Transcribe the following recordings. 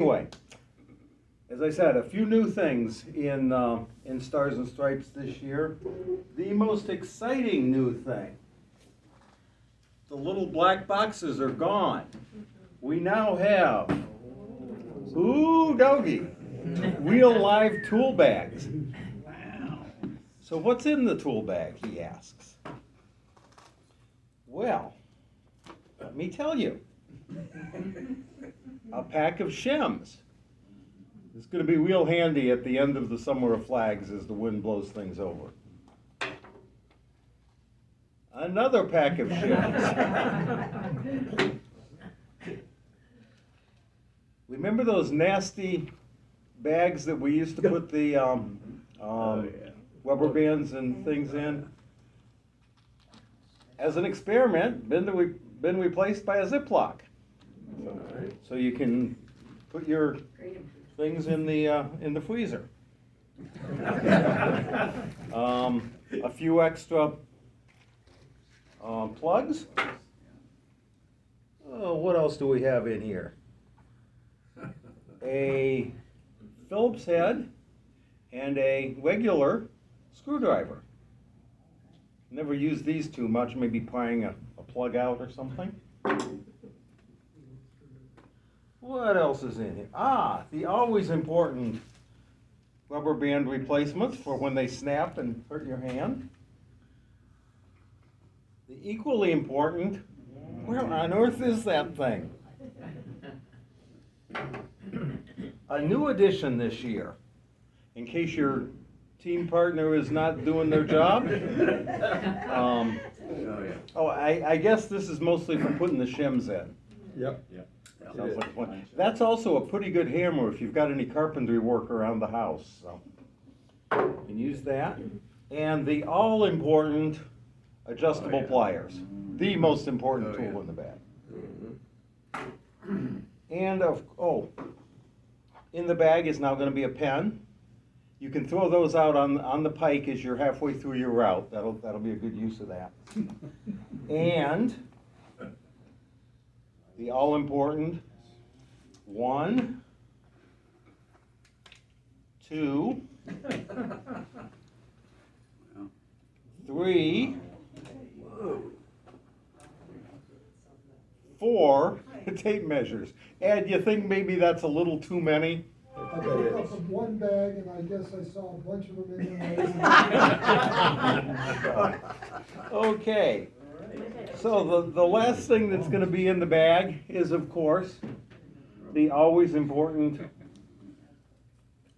Anyway, as I said, a few new things in Stars and Stripes this year. The most exciting new thing, the little black boxes are gone. We now have, ooh, doggy, real live tool bags. So what's in the tool bag, he asks. Well, let me tell you. A pack of shims. It's going to be real handy at the end of the Summer of Flags as the wind blows things over. Another pack of shims. Remember those nasty bags that we used to put the rubber bands and things in? As an experiment, been replaced by a Ziploc. So you can put your things in the freezer. A few extra plugs. Oh, what else do we have in here? A Phillips head and a regular screwdriver. Never used these too much, maybe prying a plug out or something. What else is in here? Ah, the always important rubber band replacements for when they snap and hurt your hand. The equally important, where on earth is that thing? A new addition this year, in case your team partner is not doing their job. I guess this is mostly for putting the shims in. Yep. Sounds like fun. That's also a pretty good hammer if you've got any carpentry work around the house. So you can use that. And the all-important adjustable pliers. The most important tool in the bag. And in the bag is now going to be a pen. You can throw those out on the pike as you're halfway through your route. That'll be a good use of that. And the all-important 1, 2, 3, 4 tape measures. Ed, you think maybe that's a little too many? I picked up one bag and I guess I saw a bunch of them in there. Okay. So the last thing that's going to be in the bag is, of course, the always important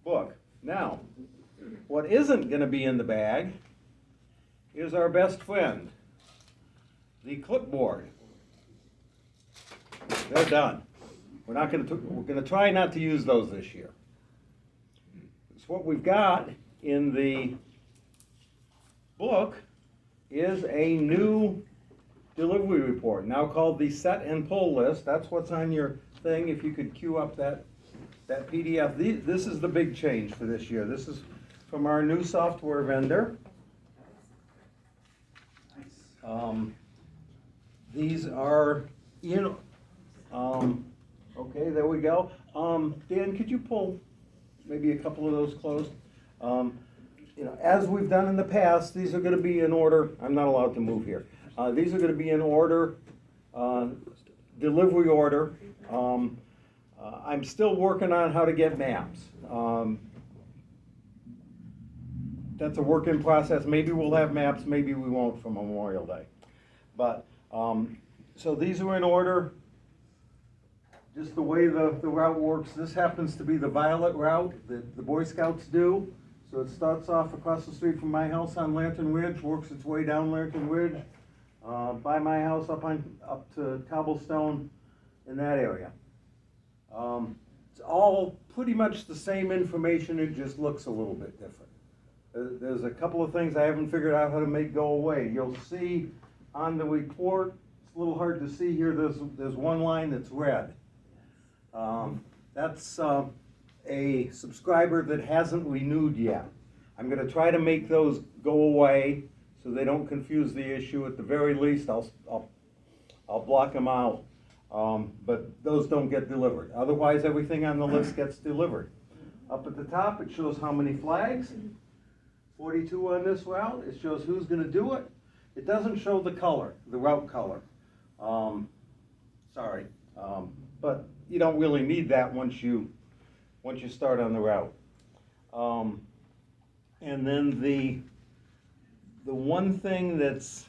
book. Now, what isn't going to be in the bag is our best friend, the clipboard. They're done. We're going to try not to use those this year. So what we've got in the book is a new delivery report, now called the set and pull list. That's what's on your thing. If you could queue up that PDF. This is the big change for this year. This is from our new software vendor. These are, okay, there we go. Dan, could you pull maybe a couple of those closed? As we've done in the past, these are going to be in order. I'm not allowed to move here. These are going to be in order, delivery order. I'm still working on how to get maps. That's a work in process. Maybe we'll have maps, maybe we won't for Memorial Day. But, so these are in order. Just the way the route works. This happens to be the violet route that the Boy Scouts do. So it starts off across the street from my house on Lantern Ridge, works its way down Lantern Ridge, by my house up to Cobblestone in that area. It's all pretty much the same information, it just looks a little bit different. There's a couple of things I haven't figured out how to make go away. You'll see on the report, it's a little hard to see here, there's one line that's red. That's a subscriber that hasn't renewed yet. I'm going to try to make those go away so they don't confuse the issue. At the very least, I'll block them out. but those don't get delivered. Otherwise, everything on the list gets delivered. Up at the top, it shows how many flags, 42 on this route. It shows who's gonna do it. It doesn't show the color, the route color. Sorry, but you don't really need that once you start on the route. And then the one thing that's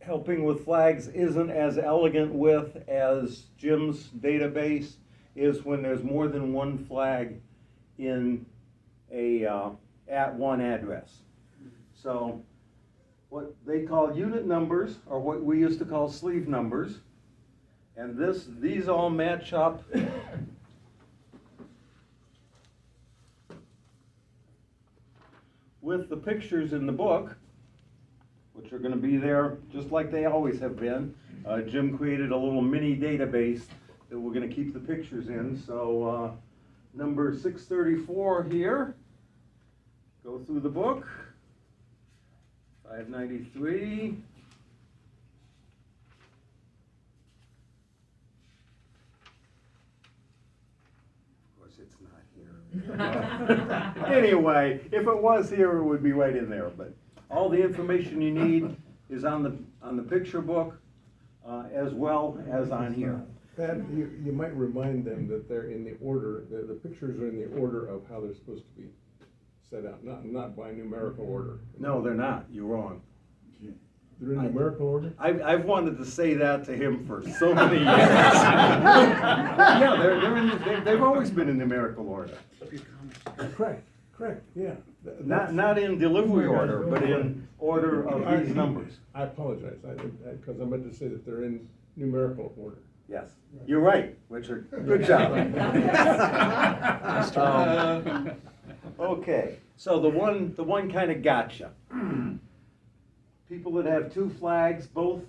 helping with flags isn't as elegant with as Jim's database is when there's more than one flag in at one address. So what they call unit numbers, or what we used to call sleeve numbers, and these all match up with the pictures in the book, which are gonna be there just like they always have been. Jim created a little mini database that we're gonna keep the pictures in. So number 634 here, go through the book, 593. Of course, it's not here. Anyway, if it was here, it would be right in there. But all the information you need is on the picture book, as well as on here. Pat, you might remind them that they're in the order, the pictures are in the order of how they're supposed to be set out, not by numerical order. No, they're not. You're wrong. They're in numerical order? I've wanted to say that to him for so many years. Yeah, they've always been in numerical order. Correct, yeah. Not in delivery order, but in order of these numbers. I apologize, because I meant to say that they're in numerical order. Yes, you're right, Richard. Good job. Okay, so the one kind of gotcha. People that have two flags, both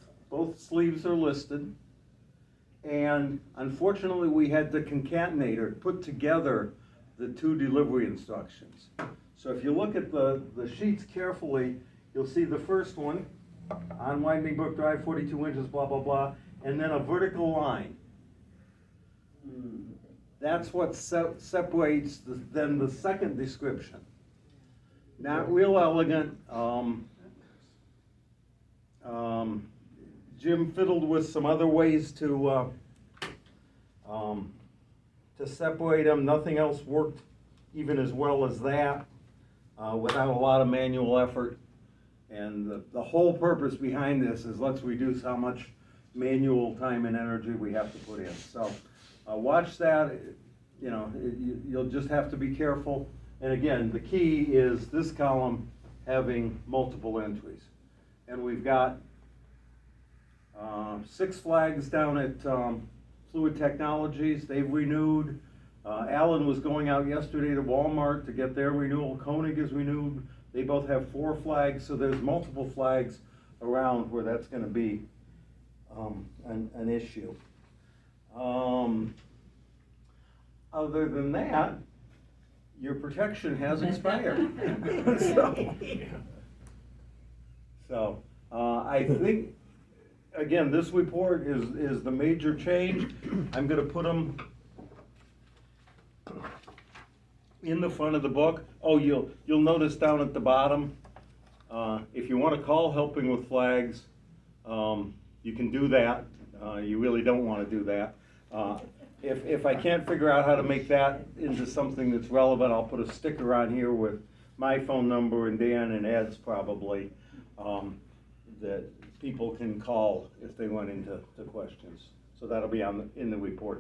sleeves are listed. And unfortunately, we had to concatenate or put together the two delivery instructions. So if you look at the sheets carefully, you'll see the first one, on Winding Brook Drive, 42 inches, blah, blah, blah, and then a vertical line. That's what separates then the second description. Not real elegant. Jim fiddled with some other ways to separate them. Nothing else worked even as well as that, without a lot of manual effort. And the whole purpose behind this is let's reduce how much manual time and energy we have to put in. So watch that. You know, you'll just have to be careful. And again, the key is this column having multiple entries. And we've got 6 flags down at Fluid Technologies. They've renewed. Alan was going out yesterday to Walmart to get their renewal. Koenig is renewed. They both have 4 flags, so there's multiple flags around where that's going to be an issue. Other than that, your protection has expired. So I think, again, this report is the major change. I'm going to put them in the front of the book. Oh, you'll notice down at the bottom, if you want to call Helping with Flags, you can do that. You really don't want to do that. If I can't figure out how to make that into something that's relevant, I'll put a sticker on here with my phone number and Dan and Ed's probably, that people can call if they run into questions. So that'll be in the report